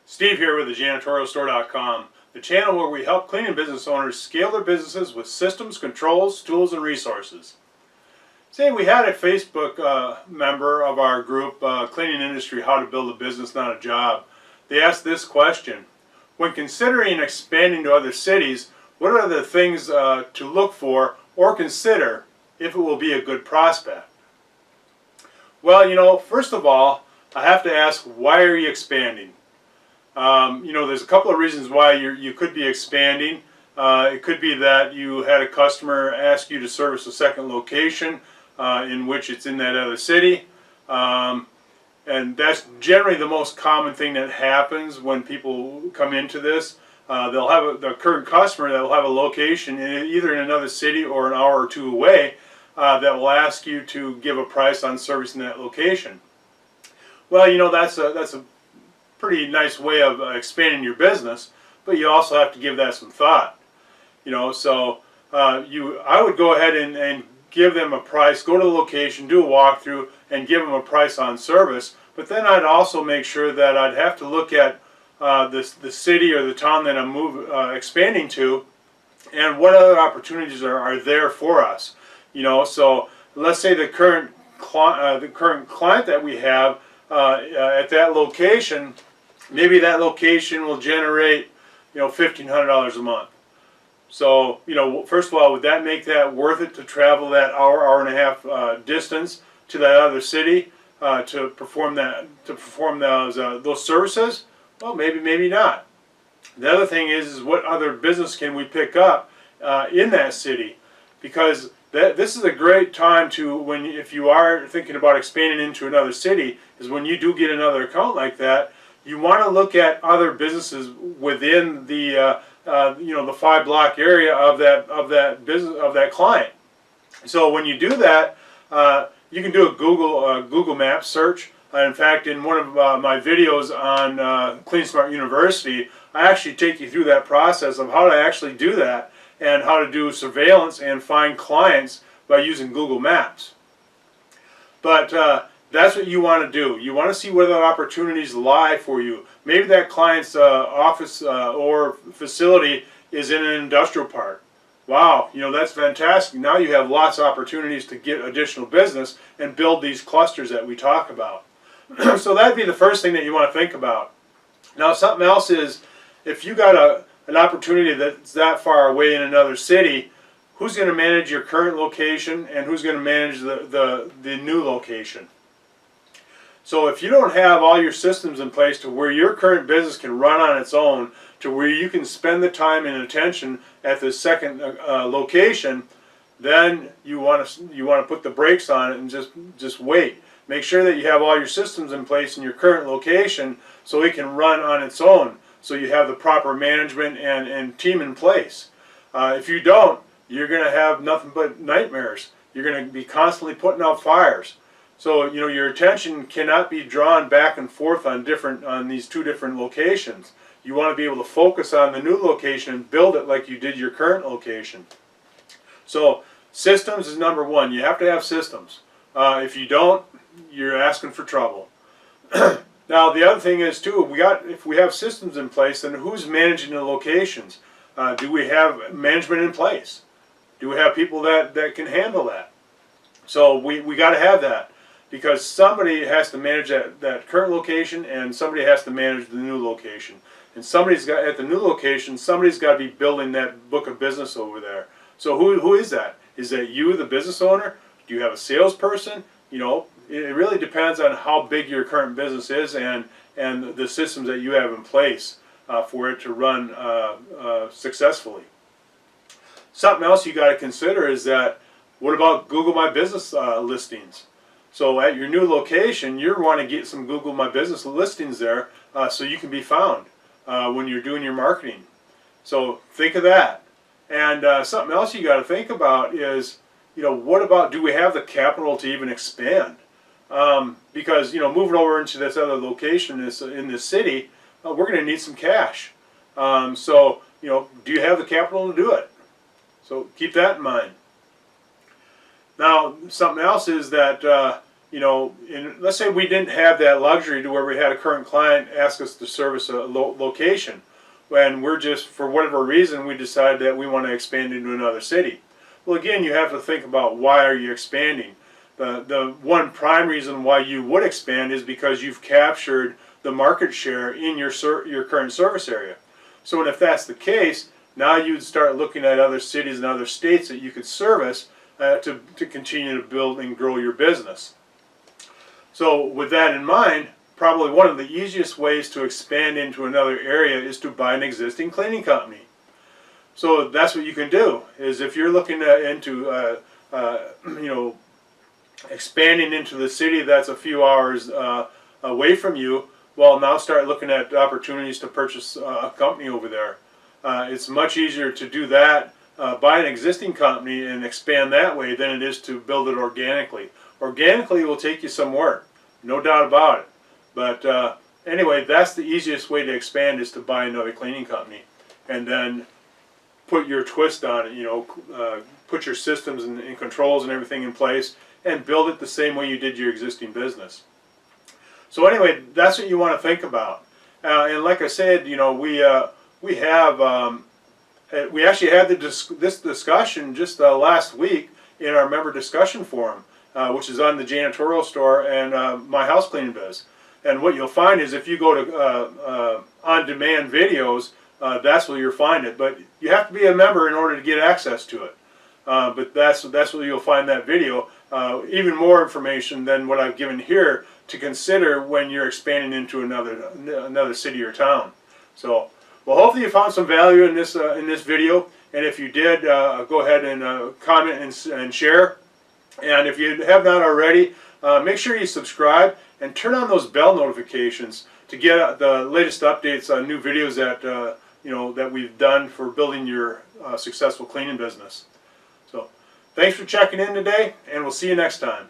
Steve here with the Janitorialstore.com, the channel where we help cleaning business owners scale their businesses with systems, controls, tools, and resources. Say we had a Facebook member of our group, Cleaning Industry, How to Build a Business, Not a Job. They asked this question: when considering expanding to other cities, what are the things to look for or consider if it will be a good prospect? Well, first of all, I have to ask, why are you expanding? There's a couple of reasons why you could be expanding. It could be that you had a customer ask you to service a second location in which it's in that other city. And that's generally the most common thing that happens when people come into this. They'll have the current customer that will have a location either in another city or an hour or two away that will ask you to give a price on servicing that location. Well, that's a pretty nice way of expanding your business, but you also have to give that some thought. I would go ahead and give them a price, go to the location, do a walkthrough, and give them a price on service. But then I'd also make sure that I'd have to look at the city or the town that I'm expanding to, and what other opportunities are there for us. So let's say the current client that we have at that location, maybe that location will generate, $1,500 a month. So, first of all, would that make that worth it to travel that hour and a half distance to that other city to perform those services? Well, maybe not. The other thing is what other business can we pick up in that city? Because this is a great time to, if you are thinking about expanding into another city, is when you do get another account like that, you want to look at other businesses within the the 5-block area of that client. So when you do that, you can do a Google Maps search. In fact, in one of my videos on Clean Smart University, I actually take you through that process of how to actually do that and how to do surveillance and find clients by using Google Maps. But that's what you want to do. You want to see where the opportunities lie for you. Maybe that client's office or facility is in an industrial park. Wow, that's fantastic. Now you have lots of opportunities to get additional business and build these clusters that we talk about. So that'd be the first thing that you want to think about. Now, something else is, if you got an opportunity that's that far away in another city, who's going to manage your current location and who's going to manage the new location? So if you don't have all your systems in place to where your current business can run on its own, to where you can spend the time and attention at the second location, then you want to put the brakes on it and just wait. Make sure that you have all your systems in place in your current location so it can run on its own, so you have the proper management and team in place. If you don't, you're going to have nothing but nightmares. You're going to be constantly putting out fires. So your attention cannot be drawn back and forth on these two different locations. You want to be able to focus on the new location and build it like you did your current location. So systems is number one. You have to have systems. If you don't, you're asking for trouble. Now the other thing is too, if we have systems in place, then who's managing the locations? Do we have management in place? Do we have people that can handle that? So we got to have that, because somebody has to manage that current location, and somebody has to manage the new location. And at the new location, somebody's got to be building that book of business over there. So who is that? Is that you, the business owner? Do you have a salesperson? It really depends on how big your current business is and the systems that you have in place for it to run successfully. Something else you got to consider is that, what about Google My Business listings? So at your new location, you want to get some Google My Business listings there so you can be found when you're doing your marketing. So think of that. And something else you got to think about is, what about, do we have the capital to even expand? Because moving over into this other location in this city, we're going to need some cash. So do you have the capital to do it? So keep that in mind. Now, something else is that you know, let's say we didn't have that luxury to where we had a current client ask us to service a location, when we're just, for whatever reason, we decide that we want to expand into another city. Well, again, you have to think about, why are you expanding? The one prime reason why you would expand is because you've captured the market share in your current service area. So if that's the case, now you'd start looking at other cities and other states that you could service to continue to build and grow your business. So with that in mind, probably one of the easiest ways to expand into another area is to buy an existing cleaning company. So that's what you can do, is if you're looking into you know, expanding into the city that's a few hours away from you, well, now start looking at opportunities to purchase a company over there. It's much easier to do that, buy an existing company and expand that way, than it is to build it organically. Organically will take you some work, no doubt about it. But anyway, that's the easiest way to expand, is to buy another cleaning company and then put your twist on it, you know, put your systems and controls and everything in place, and build it the same way you did your existing business. So anyway, that's what you want to think about. And like I said, you know, we actually had this discussion just last week in our member discussion forum, which is on the Janitorial Store and my house cleaning biz. And what you'll find is, if you go to on-demand videos, that's where you'll find it. But you have to be a member in order to get access to it. But that's where you'll find that video. Even more information than what I've given here to consider when you're expanding into another city or town. So, well, hopefully you found some value in this video. And if you did, go ahead and comment and share. And if you have not already, make sure you subscribe and turn on those bell notifications to get the latest updates on new videos that you know, that we've done for building your successful cleaning business. So, thanks for checking in today, and we'll see you next time.